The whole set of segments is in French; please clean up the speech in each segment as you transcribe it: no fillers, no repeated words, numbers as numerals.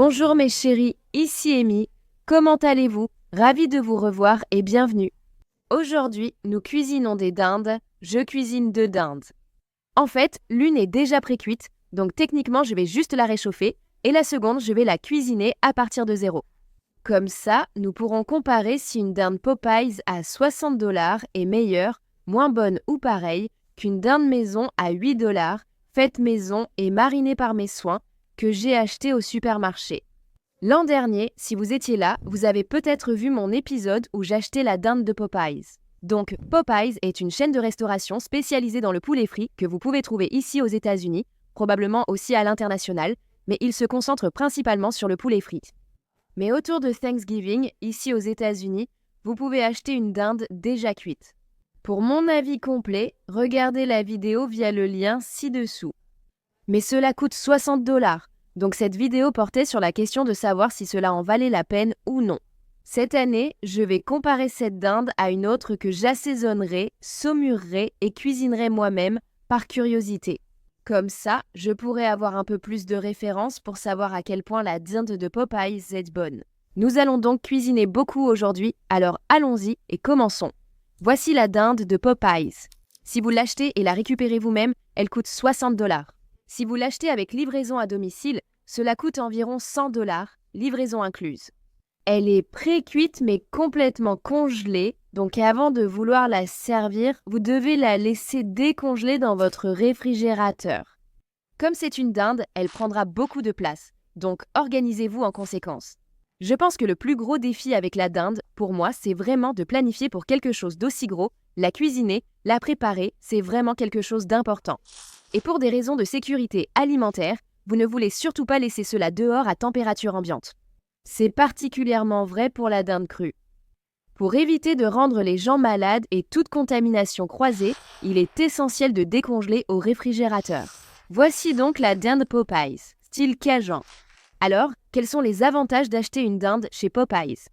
Bonjour mes chéris, ici Amy. Comment allez-vous? Ravie de vous revoir et bienvenue. Aujourd'hui, nous cuisinons des dindes. Je cuisine 2 dindes. En fait, l'une est déjà pré-cuite, donc techniquement je vais juste la réchauffer, et la seconde, je vais la cuisiner à partir de zéro. Comme ça, nous pourrons comparer si une dinde Popeyes à 60$ est meilleure, moins bonne ou pareille qu'une dinde maison à 8$, faite maison et marinée par mes soins, que j'ai acheté au supermarché. L'an dernier, si vous étiez là, vous avez peut-être vu mon épisode où j'achetais la dinde de Popeyes. Donc, Popeyes est une chaîne de restauration spécialisée dans le poulet frit que vous pouvez trouver ici aux États-Unis, probablement aussi à l'international, mais il se concentre principalement sur le poulet frit. Mais autour de Thanksgiving, ici aux États-Unis, vous pouvez acheter une dinde déjà cuite. Pour mon avis complet, regardez la vidéo via le lien ci-dessous. Mais cela coûte 60$, donc cette vidéo portait sur la question de savoir si cela en valait la peine ou non. Cette année, je vais comparer cette dinde à une autre que j'assaisonnerai, saumurerai et cuisinerai moi-même par curiosité. Comme ça, je pourrai avoir un peu plus de références pour savoir à quel point la dinde de Popeyes est bonne. Nous allons donc cuisiner beaucoup aujourd'hui, alors allons-y et commençons. Voici la dinde de Popeyes. Si vous l'achetez et la récupérez vous-même, elle coûte 60$. Si vous l'achetez avec livraison à domicile, cela coûte environ 100$, livraison incluse. Elle est pré-cuite mais complètement congelée, donc avant de vouloir la servir, vous devez la laisser décongeler dans votre réfrigérateur. Comme c'est une dinde, elle prendra beaucoup de place, donc organisez-vous en conséquence. Je pense que le plus gros défi avec la dinde, pour moi, c'est vraiment de planifier pour quelque chose d'aussi gros, la cuisiner, la préparer, c'est vraiment quelque chose d'important. Et pour des raisons de sécurité alimentaire, vous ne voulez surtout pas laisser cela dehors à température ambiante. C'est particulièrement vrai pour la dinde crue. Pour éviter de rendre les gens malades et toute contamination croisée, il est essentiel de décongeler au réfrigérateur. Voici donc la dinde Popeyes, style Cajun. Alors, quels sont les avantages d'acheter une dinde chez Popeyes?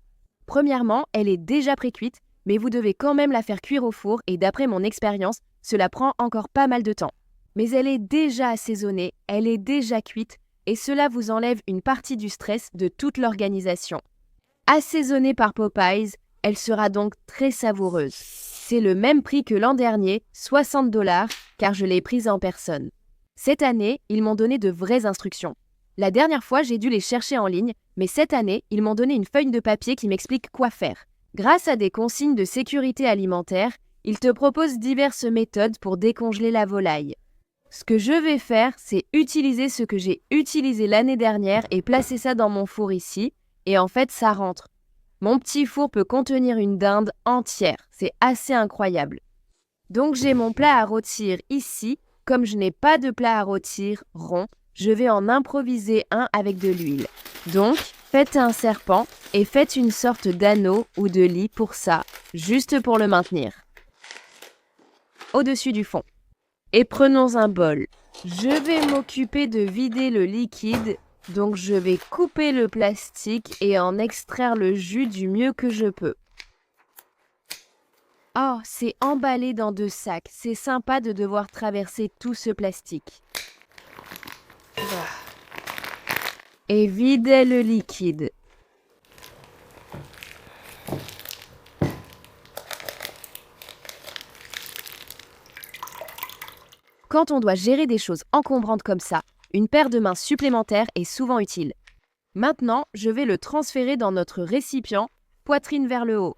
Premièrement, elle est déjà pré-cuite, mais vous devez quand même la faire cuire au four et d'après mon expérience, cela prend encore pas mal de temps. Mais elle est déjà assaisonnée, elle est déjà cuite et cela vous enlève une partie du stress de toute l'organisation. Assaisonnée par Popeyes, elle sera donc très savoureuse. C'est le même prix que l'an dernier, 60$, car je l'ai prise en personne. Cette année, ils m'ont donné de vraies instructions. La dernière fois, j'ai dû les chercher en ligne, mais cette année, ils m'ont donné une feuille de papier qui m'explique quoi faire. Grâce à des consignes de sécurité alimentaire, ils te proposent diverses méthodes pour décongeler la volaille. Ce que je vais faire, c'est utiliser ce que j'ai utilisé l'année dernière et placer ça dans mon four ici. Et en fait, ça rentre. Mon petit four peut contenir une dinde entière. C'est assez incroyable. Donc j'ai mon plat à rôtir ici. Comme je n'ai pas de plat à rôtir rond, je vais en improviser un avec de l'huile. Donc, faites un serpent et faites une sorte d'anneau ou de lit pour ça, juste pour le maintenir. Au-dessus du fond. Et prenons un bol. Je vais m'occuper de vider le liquide, donc je vais couper le plastique et en extraire le jus du mieux que je peux. Oh, c'est emballé dans 2 sacs. C'est sympa de devoir traverser tout ce plastique. Et vider le liquide. Quand on doit gérer des choses encombrantes comme ça, une paire de mains supplémentaire est souvent utile. Maintenant, je vais le transférer dans notre récipient, poitrine vers le haut.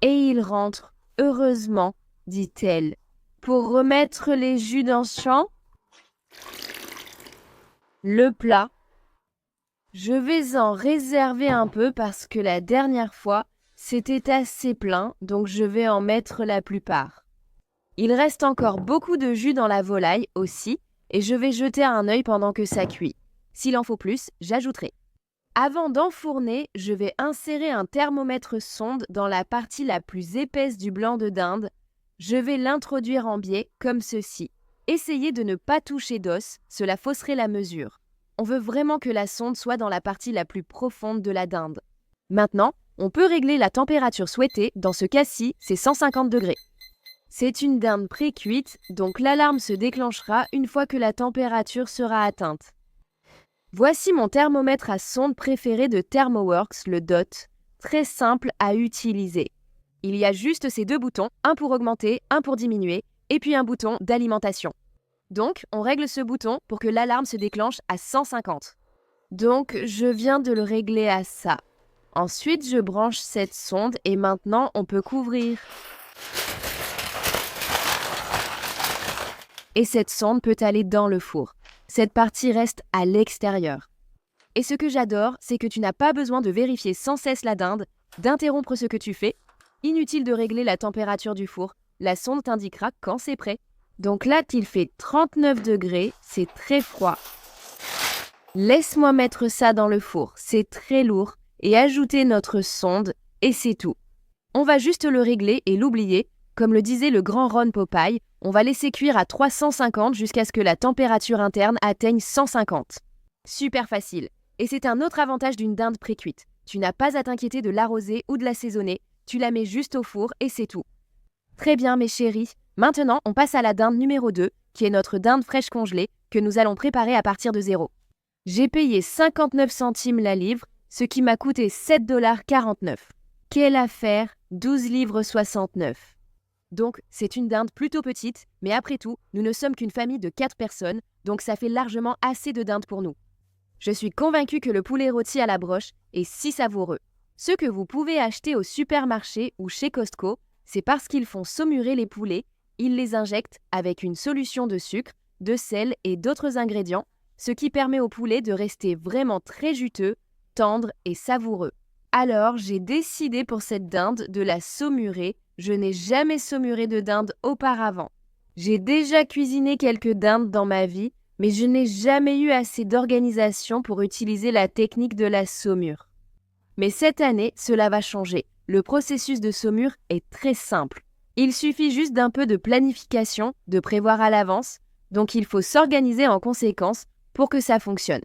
Et il rentre, heureusement, dit-elle. Pour remettre les jus dans ce champ, le plat. Je vais en réserver un peu parce que la dernière fois, c'était assez plein, donc je vais en mettre la plupart. Il reste encore beaucoup de jus dans la volaille aussi, et je vais jeter un œil pendant que ça cuit. S'il en faut plus, j'ajouterai. Avant d'enfourner, je vais insérer un thermomètre sonde dans la partie la plus épaisse du blanc de dinde. Je vais l'introduire en biais, comme ceci. Essayez de ne pas toucher d'os, cela fausserait la mesure. On veut vraiment que la sonde soit dans la partie la plus profonde de la dinde. Maintenant, on peut régler la température souhaitée, dans ce cas-ci, c'est 150 degrés. C'est une dinde pré-cuite, donc l'alarme se déclenchera une fois que la température sera atteinte. Voici mon thermomètre à sonde préféré de Thermoworks, le DOT, très simple à utiliser. Il y a juste ces deux boutons, un pour augmenter, un pour diminuer, et puis un bouton d'alimentation. Donc, on règle ce bouton pour que l'alarme se déclenche à 150. Donc, je viens de le régler à ça. Ensuite, je branche cette sonde et maintenant, on peut couvrir. Et cette sonde peut aller dans le four. Cette partie reste à l'extérieur. Et ce que j'adore, c'est que tu n'as pas besoin de vérifier sans cesse la dinde, d'interrompre ce que tu fais. Inutile de régler la température du four. La sonde t'indiquera quand c'est prêt. Donc là, il fait 39 degrés, c'est très froid. Laisse-moi mettre ça dans le four, c'est très lourd, et ajouter notre sonde, et c'est tout. On va juste le régler et l'oublier. Comme le disait le grand Ron Popeye, on va laisser cuire à 350 jusqu'à ce que la température interne atteigne 150. Super facile. Et c'est un autre avantage d'une dinde pré-cuite. Tu n'as pas à t'inquiéter de l'arroser ou de l'assaisonner, tu la mets juste au four et c'est tout. Très bien mes chéris, maintenant on passe à la dinde numéro 2, qui est notre dinde fraîche congelée, que nous allons préparer à partir de zéro. J'ai payé 59 centimes la livre, ce qui m'a coûté 7,49 $. Quelle affaire, 12 livres 69. Donc, c'est une dinde plutôt petite, mais après tout, nous ne sommes qu'une famille de 4 personnes, donc ça fait largement assez de dinde pour nous. Je suis convaincue que le poulet rôti à la broche est si savoureux. Ce que vous pouvez acheter au supermarché ou chez Costco, c'est parce qu'ils font saumurer les poulets, ils les injectent avec une solution de sucre, de sel et d'autres ingrédients, ce qui permet au poulet de rester vraiment très juteux, tendre et savoureux. Alors, j'ai décidé pour cette dinde de la saumurer. Je n'ai jamais saumuré de dinde auparavant. J'ai déjà cuisiné quelques dindes dans ma vie, mais je n'ai jamais eu assez d'organisation pour utiliser la technique de la saumure. Mais cette année, cela va changer. Le processus de saumure est très simple. Il suffit juste d'un peu de planification, de prévoir à l'avance, donc il faut s'organiser en conséquence pour que ça fonctionne.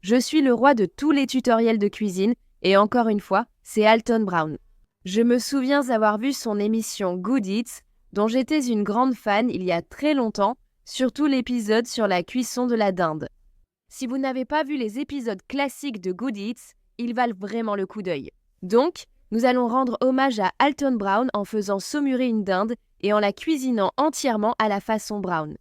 Je suis le roi de tous les tutoriels de cuisine, et encore une fois, c'est Alton Brown. Je me souviens avoir vu son émission Good Eats, dont j'étais une grande fan il y a très longtemps, surtout l'épisode sur la cuisson de la dinde. Si vous n'avez pas vu les épisodes classiques de Good Eats, ils valent vraiment le coup d'œil. Donc, nous allons rendre hommage à Alton Brown en faisant saumurer une dinde et en la cuisinant entièrement à la façon Brown.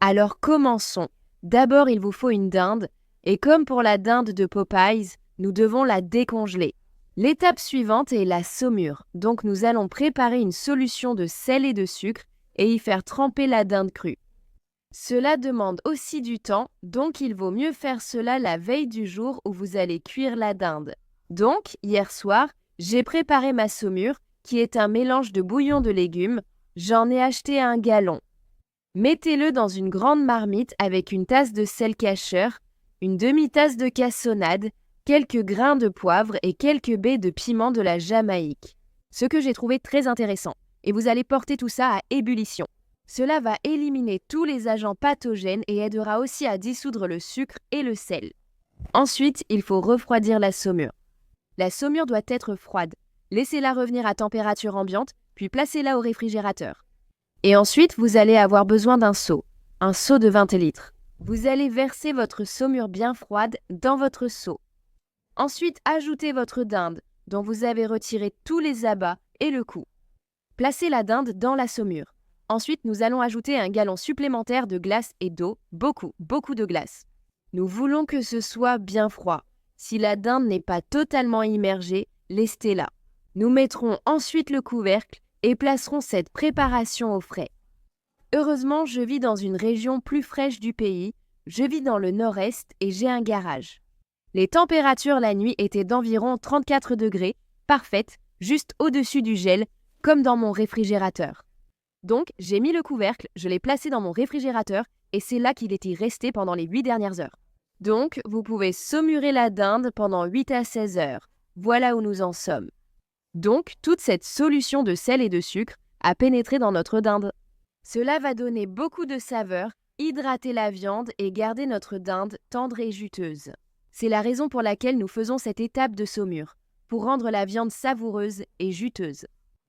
Alors commençons. D'abord, il vous faut une dinde, et comme pour la dinde de Popeyes, nous devons la décongeler. L'étape suivante est la saumure, donc nous allons préparer une solution de sel et de sucre et y faire tremper la dinde crue. Cela demande aussi du temps, donc il vaut mieux faire cela la veille du jour où vous allez cuire la dinde. Donc, hier soir, j'ai préparé ma saumure, qui est un mélange de bouillon de légumes. J'en ai acheté 1 gallon. Mettez-le dans une grande marmite avec une tasse de sel cacheur, une demi-tasse de cassonade, quelques grains de poivre et quelques baies de piment de la Jamaïque. Ce que j'ai trouvé très intéressant. Et vous allez porter tout ça à ébullition. Cela va éliminer tous les agents pathogènes et aidera aussi à dissoudre le sucre et le sel. Ensuite, il faut refroidir la saumure. La saumure doit être froide. Laissez-la revenir à température ambiante, puis placez-la au réfrigérateur. Et ensuite, vous allez avoir besoin d'un seau, un seau de 20 litres. Vous allez verser votre saumure bien froide dans votre seau. Ensuite, ajoutez votre dinde, dont vous avez retiré tous les abats et le cou. Placez la dinde dans la saumure. Ensuite, nous allons ajouter 1 gallon supplémentaire de glace et d'eau, beaucoup de glace. Nous voulons que ce soit bien froid. Si la dinde n'est pas totalement immergée, laissez-la. Nous mettrons ensuite le couvercle et placerons cette préparation au frais. Heureusement, je vis dans une région plus fraîche du pays. Je vis dans le nord-est et j'ai un garage. Les températures la nuit étaient d'environ 34 degrés, parfaites, juste au-dessus du gel, comme dans mon réfrigérateur. Donc, j'ai mis le couvercle, je l'ai placé dans mon réfrigérateur et c'est là qu'il est y resté pendant les 8 dernières heures. Donc, vous pouvez saumurer la dinde pendant 8 à 16 heures. Voilà où nous en sommes. Donc, toute cette solution de sel et de sucre a pénétré dans notre dinde. Cela va donner beaucoup de saveur, hydrater la viande et garder notre dinde tendre et juteuse. C'est la raison pour laquelle nous faisons cette étape de saumure, pour rendre la viande savoureuse et juteuse.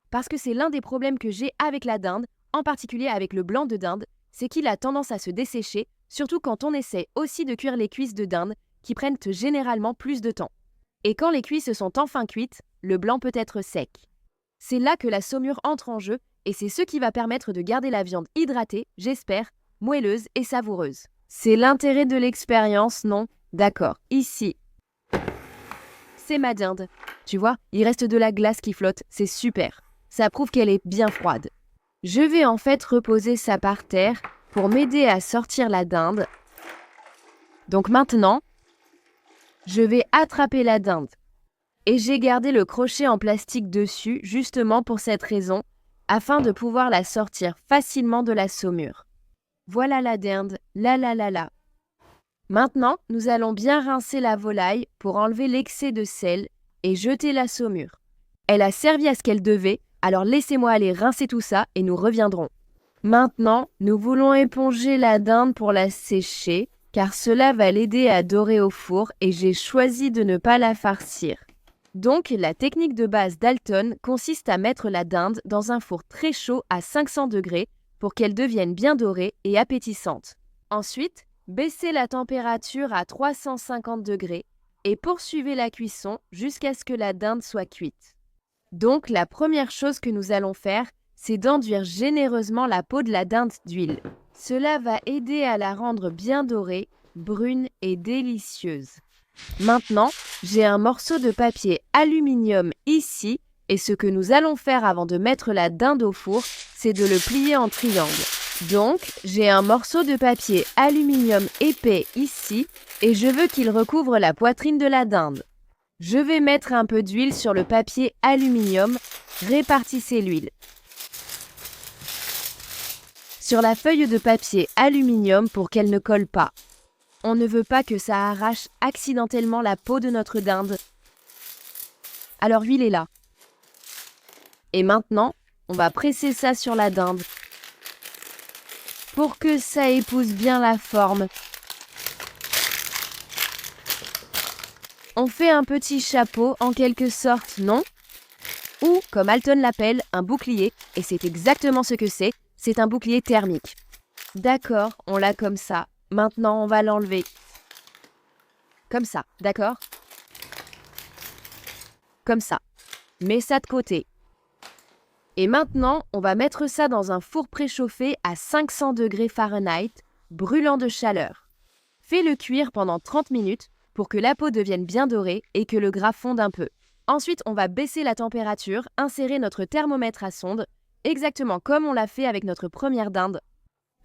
Parce que c'est l'un des problèmes que j'ai avec la dinde, en particulier avec le blanc de dinde, c'est qu'il a tendance à se dessécher, surtout quand on essaie aussi de cuire les cuisses de dinde, qui prennent généralement plus de temps. Et quand les cuisses sont enfin cuites, le blanc peut être sec. C'est là que la saumure entre en jeu, et c'est ce qui va permettre de garder la viande hydratée, j'espère, moelleuse et savoureuse. C'est l'intérêt de l'expérience, non? D'accord, ici. C'est ma dinde. Tu vois, il reste de la glace qui flotte, c'est super. Ça prouve qu'elle est bien froide. Je vais en fait reposer ça par terre pour m'aider à sortir la dinde. Donc maintenant, je vais attraper la dinde. Et j'ai gardé le crochet en plastique dessus, justement pour cette raison, afin de pouvoir la sortir facilement de la saumure. Voilà la dinde, là. Maintenant, nous allons bien rincer la volaille pour enlever l'excès de sel et jeter la saumure. Elle a servi à ce qu'elle devait, alors laissez-moi aller rincer tout ça et nous reviendrons. Maintenant, nous voulons éponger la dinde pour la sécher, car cela va l'aider à dorer au four et j'ai choisi de ne pas la farcir. Donc, la technique de base d'Alton consiste à mettre la dinde dans un four très chaud à 500 degrés pour qu'elle devienne bien dorée et appétissante. Ensuite, baissez la température à 350 degrés et poursuivez la cuisson jusqu'à ce que la dinde soit cuite. Donc, la première chose que nous allons faire, c'est d'enduire généreusement la peau de la dinde d'huile. Cela va aider à la rendre bien dorée, brune et délicieuse. Maintenant, j'ai un morceau de papier aluminium ici et ce que nous allons faire avant de mettre la dinde au four, c'est de le plier en triangle. Donc, j'ai un morceau de papier aluminium épais ici et je veux qu'il recouvre la poitrine de la dinde. Je vais mettre un peu d'huile sur le papier aluminium, répartissez l'huile. Sur la feuille de papier aluminium pour qu'elle ne colle pas. On ne veut pas que ça arrache accidentellement la peau de notre dinde. Alors huilez là. Et maintenant, on va presser ça sur la dinde. Pour que ça épouse bien la forme. On fait un petit chapeau en quelque sorte, non? Ou, comme Alton l'appelle, un bouclier, et c'est exactement ce que c'est un bouclier thermique. D'accord, on l'a comme ça. Maintenant, on va l'enlever. Comme ça, d'accord? Comme ça. Mets ça de côté. Et maintenant, on va mettre ça dans un four préchauffé à 500 degrés Fahrenheit, brûlant de chaleur. Fais-le cuire pendant 30 minutes pour que la peau devienne bien dorée et que le gras fonde un peu. Ensuite, on va baisser la température, insérer notre thermomètre à sonde, exactement comme on l'a fait avec notre première dinde.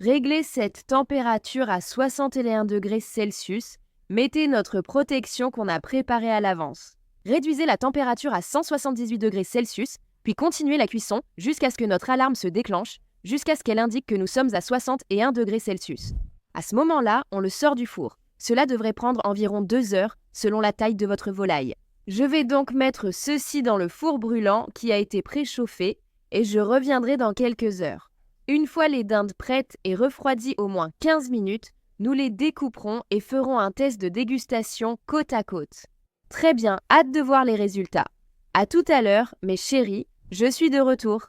Réglez cette température à 61 degrés Celsius. Mettez notre protection qu'on a préparée à l'avance. Réduisez la température à 178 degrés Celsius, puis continuez la cuisson jusqu'à ce que notre alarme se déclenche, jusqu'à ce qu'elle indique que nous sommes à 61 degrés Celsius. À ce moment-là, on le sort du four. Cela devrait prendre environ 2 heures, selon la taille de votre volaille. Je vais donc mettre ceci dans le four brûlant qui a été préchauffé et je reviendrai dans quelques heures. Une fois les dindes prêtes et refroidies au moins 15 minutes, nous les découperons et ferons un test de dégustation côte à côte. Très bien, hâte de voir les résultats. À tout à l'heure, mes chéris, je suis de retour.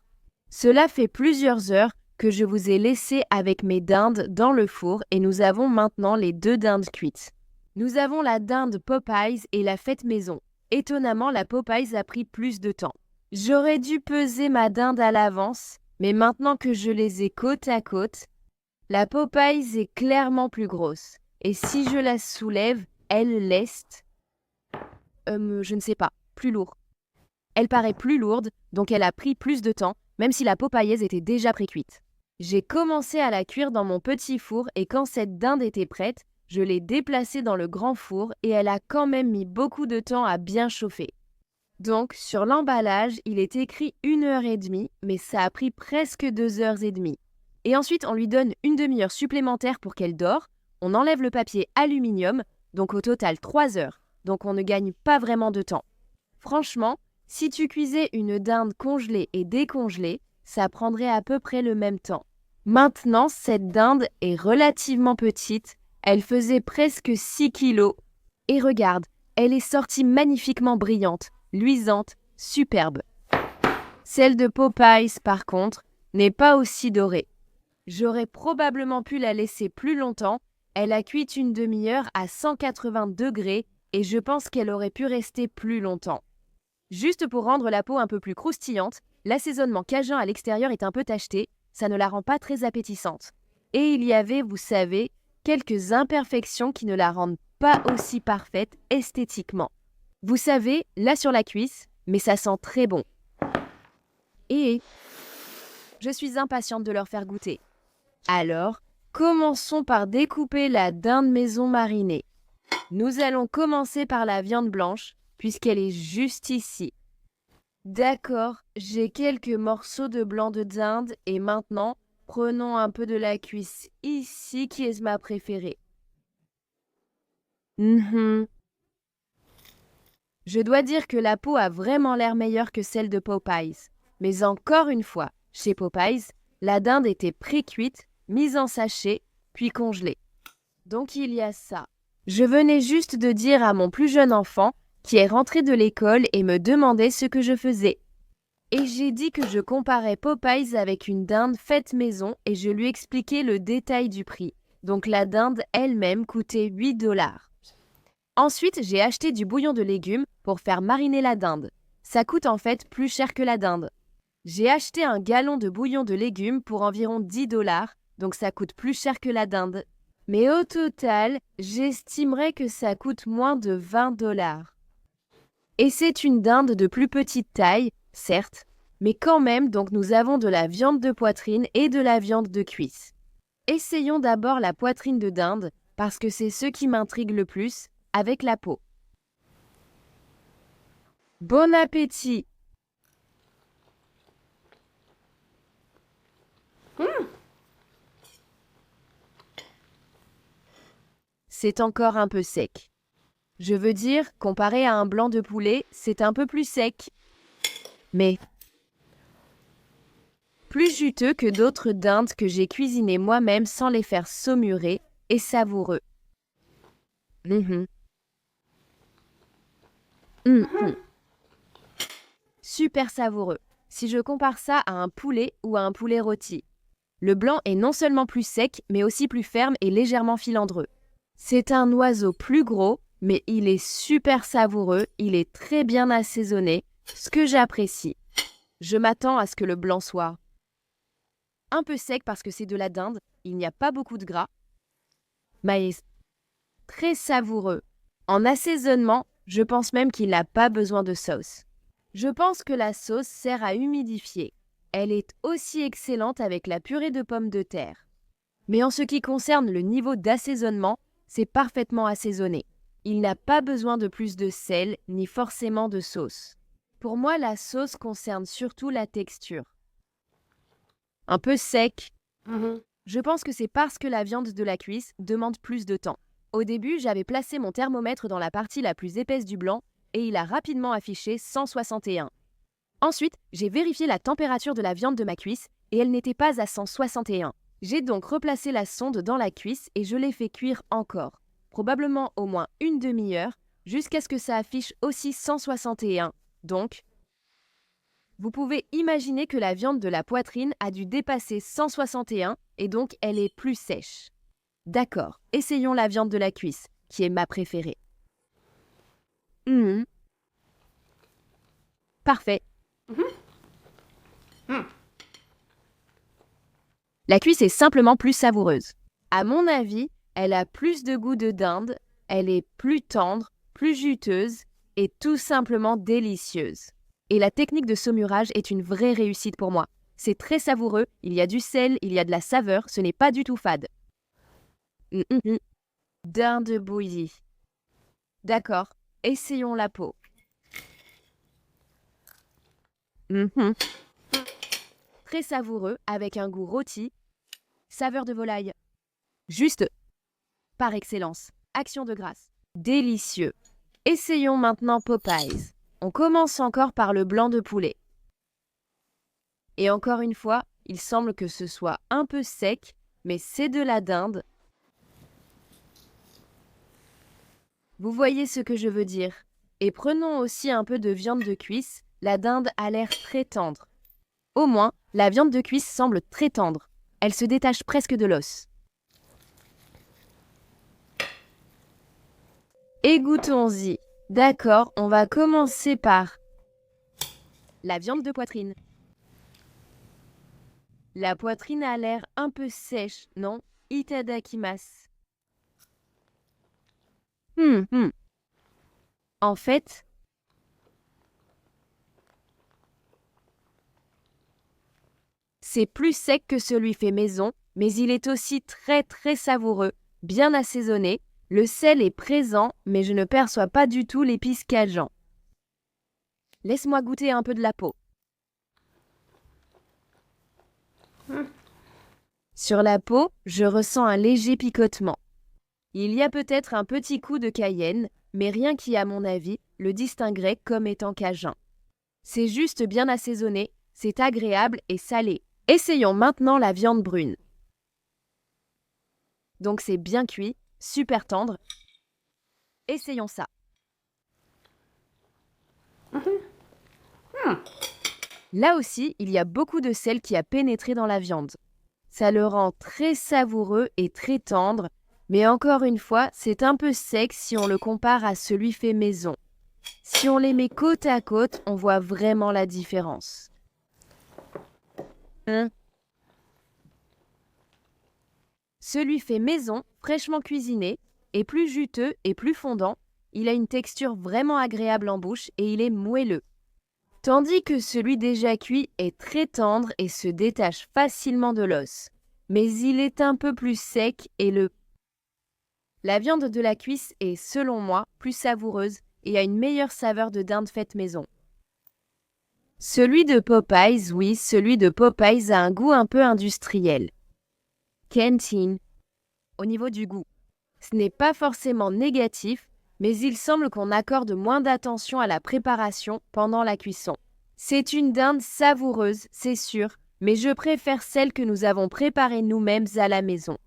Cela fait plusieurs heures que je vous ai laissé avec mes dindes dans le four et nous avons maintenant les 2 dindes cuites. Nous avons la dinde Popeyes et la faite maison. Étonnamment, la Popeyes a pris plus de temps. J'aurais dû peser ma dinde à l'avance, mais maintenant que je les ai côte à côte, la Popeyes est clairement plus grosse. Et si je la soulève, elle leste. Je ne sais pas, plus lourd. Elle paraît plus lourde, donc elle a pris plus de temps, même si la Popeyes était déjà pré-cuite. J'ai commencé à la cuire dans mon petit four et quand cette dinde était prête, je l'ai déplacée dans le grand four et elle a quand même mis beaucoup de temps à bien chauffer. Donc, sur l'emballage, il est écrit 1h30, mais ça a pris presque 2h30. Et ensuite, on lui donne une demi-heure supplémentaire pour qu'elle dore. On enlève le papier aluminium, donc au total 3 heures. Donc on ne gagne pas vraiment de temps. Franchement, si tu cuisais une dinde congelée et décongelée, ça prendrait à peu près le même temps. Maintenant, cette dinde est relativement petite. Elle faisait presque 6 kilos. Et regarde, elle est sortie magnifiquement brillante, luisante, superbe. Celle de Popeyes, par contre, n'est pas aussi dorée. J'aurais probablement pu la laisser plus longtemps. Elle a cuit une demi-heure à 180 degrés et je pense qu'elle aurait pu rester plus longtemps. Juste pour rendre la peau un peu plus croustillante, l'assaisonnement cajun à l'extérieur est un peu tacheté, ça ne la rend pas très appétissante. Et il y avait, vous savez, quelques imperfections qui ne la rendent pas aussi parfaite esthétiquement. Vous savez, là sur la cuisse, mais ça sent très bon. Et je suis impatiente de leur faire goûter. Alors, commençons par découper la dinde maison marinée. Nous allons commencer par la viande blanche, puisqu'elle est juste ici. D'accord, j'ai quelques morceaux de blanc de dinde et maintenant, prenons un peu de la cuisse ici qui est ma préférée. Je dois dire que la peau a vraiment l'air meilleure que celle de Popeyes. Mais encore une fois, chez Popeyes, la dinde était pré-cuite, mise en sachet, puis congelée. Donc il y a ça. Je venais juste de dire à mon plus jeune enfant, qui est rentré de l'école et me demandait ce que je faisais. Et j'ai dit que je comparais Popeyes avec une dinde faite maison et je lui expliquais le détail du prix. Donc la dinde elle-même coûtait 8 $. Ensuite, j'ai acheté du bouillon de légumes pour faire mariner la dinde. Ça coûte en fait plus cher que la dinde. J'ai acheté un gallon de bouillon de légumes pour environ 10 $, donc ça coûte plus cher que la dinde. Mais au total, j'estimerais que ça coûte moins de 20 $. Et c'est une dinde de plus petite taille, certes, mais quand même, donc nous avons de la viande de poitrine et de la viande de cuisse. Essayons d'abord la poitrine de dinde, parce que c'est ce qui m'intrigue le plus, avec la peau. Bon appétit! C'est encore un peu sec. Je veux dire, comparé à un blanc de poulet, c'est un peu plus sec. Mais plus juteux que d'autres dindes que j'ai cuisinées moi-même sans les faire saumurer et savoureux. Super savoureux, si je compare ça à un poulet ou à un poulet rôti. Le blanc est non seulement plus sec, mais aussi plus ferme et légèrement filandreux. C'est un oiseau plus gros, mais il est super savoureux, il est très bien assaisonné, ce que j'apprécie. Je m'attends à ce que le blanc soit un peu sec parce que c'est de la dinde, il n'y a pas beaucoup de gras. Maïs, très savoureux. En assaisonnement, je pense même qu'il n'a pas besoin de sauce. Je pense que la sauce sert à humidifier. Elle est aussi excellente avec la purée de pommes de terre. Mais en ce qui concerne le niveau d'assaisonnement, c'est parfaitement assaisonné. Il n'a pas besoin de plus de sel ni forcément de sauce. Pour moi, la sauce concerne surtout la texture. Un peu sec. Je pense que c'est parce que la viande de la cuisse demande plus de temps. Au début, j'avais placé mon thermomètre dans la partie la plus épaisse du blanc et il a rapidement affiché 161. Ensuite, j'ai vérifié la température de la viande de ma cuisse et elle n'était pas à 161. J'ai donc replacé la sonde dans la cuisse et je l'ai fait cuire encore, probablement au moins une demi-heure, jusqu'à ce que ça affiche aussi 161. Donc, vous pouvez imaginer que la viande de la poitrine a dû dépasser 161 et donc elle est plus sèche. D'accord, essayons la viande de la cuisse, qui est ma préférée. Parfait. La cuisse est simplement plus savoureuse. À mon avis, elle a plus de goût de dinde, elle est plus tendre, plus juteuse et tout simplement délicieuse. Et la technique de saumurage est une vraie réussite pour moi. C'est très savoureux, il y a du sel, il y a de la saveur, ce n'est pas du tout fade. Dinde bouillie. D'accord, essayons la peau. Très savoureux, avec un goût rôti, saveur de volaille. Juste, par excellence, action de grâce. Délicieux. Essayons maintenant Popeyes. On commence encore par le blanc de poulet. Et encore une fois, il semble que ce soit un peu sec, mais c'est de la dinde. Vous voyez ce que je veux dire. Et prenons aussi un peu de viande de cuisse. La dinde a l'air très tendre. Au moins, la viande de cuisse semble très tendre. Elle se détache presque de l'os. Égouttons-y. D'accord, on va commencer par la viande de poitrine. La poitrine a l'air un peu sèche, non? Itadakimasu. En fait, c'est plus sec que celui fait maison, mais il est aussi très très savoureux, bien assaisonné. Le sel est présent, mais je ne perçois pas du tout l'épice cajun. Laisse-moi goûter un peu de la peau. Sur la peau, je ressens un léger picotement. Il y a peut-être un petit coup de cayenne, mais rien qui, à mon avis, le distinguerait comme étant cajun. C'est juste bien assaisonné, c'est agréable et salé. Essayons maintenant la viande brune. Donc c'est bien cuit, super tendre. Essayons ça. Là aussi, il y a beaucoup de sel qui a pénétré dans la viande. Ça le rend très savoureux et très tendre, mais encore une fois, c'est un peu sec si on le compare à celui fait maison. Si on les met côte à côte, on voit vraiment la différence. Celui fait maison, fraîchement cuisiné, est plus juteux et plus fondant. Il a une texture vraiment agréable en bouche et il est moelleux. Tandis que celui déjà cuit est très tendre et se détache facilement de l'os. Mais il est un peu plus sec et La viande de la cuisse est, selon moi, plus savoureuse et a une meilleure saveur de dinde faite maison. Celui de Popeyes, oui, celui de Popeyes a un goût un peu industriel. Canteen. Au niveau du goût. Ce n'est pas forcément négatif, mais il semble qu'on accorde moins d'attention à la préparation pendant la cuisson. C'est une dinde savoureuse, c'est sûr, mais je préfère celle que nous avons préparée nous-mêmes à la maison.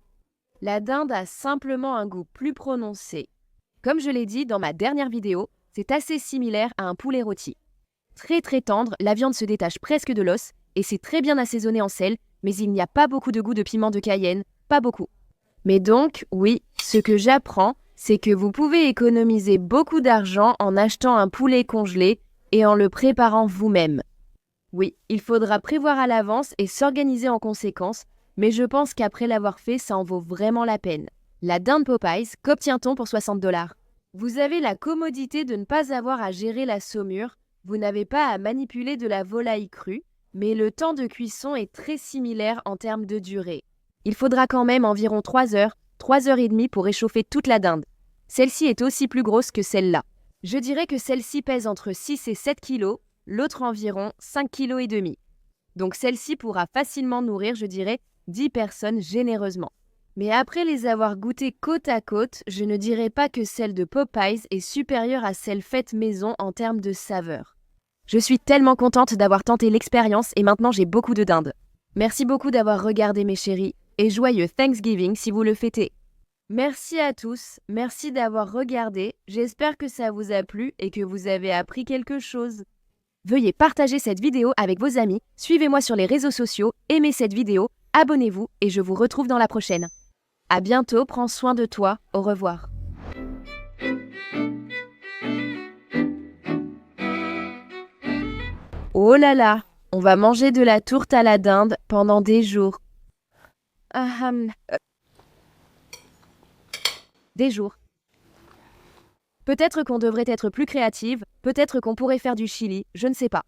La dinde a simplement un goût plus prononcé. Comme je l'ai dit dans ma dernière vidéo, c'est assez similaire à un poulet rôti. Très très tendre, la viande se détache presque de l'os et c'est très bien assaisonné en sel, mais il n'y a pas beaucoup de goût de piment de Cayenne, pas beaucoup. Mais donc, oui, ce que j'apprends, c'est que vous pouvez économiser beaucoup d'argent en achetant un poulet congelé et en le préparant vous-même. Oui, il faudra prévoir à l'avance et s'organiser en conséquence, mais je pense qu'après l'avoir fait, ça en vaut vraiment la peine. La dinde Popeyes, qu'obtient-on pour 60 $? Vous avez la commodité de ne pas avoir à gérer la saumure, vous n'avez pas à manipuler de la volaille crue, mais le temps de cuisson est très similaire en termes de durée. Il faudra quand même environ 3 heures, 3 heures et demie pour réchauffer toute la dinde. Celle-ci est aussi plus grosse que celle-là. Je dirais que celle-ci pèse entre 6 et 7 kg, l'autre environ 5 kg et demi. Donc celle-ci pourra facilement nourrir, je dirais, 10 personnes généreusement. Mais après les avoir goûtées côte à côte, je ne dirais pas que celle de Popeyes est supérieure à celle faite maison en termes de saveur. Je suis tellement contente d'avoir tenté l'expérience et maintenant j'ai beaucoup de dinde. Merci beaucoup d'avoir regardé mes chéris et joyeux Thanksgiving si vous le fêtez. Merci à tous, merci d'avoir regardé, j'espère que ça vous a plu et que vous avez appris quelque chose. Veuillez partager cette vidéo avec vos amis, suivez-moi sur les réseaux sociaux, aimez cette vidéo, abonnez-vous et je vous retrouve dans la prochaine. À bientôt, prends soin de toi, au revoir. Oh là là, on va manger de la tourte à la dinde pendant des jours. Des jours. Peut-être qu'on devrait être plus créative, peut-être qu'on pourrait faire du chili, je ne sais pas.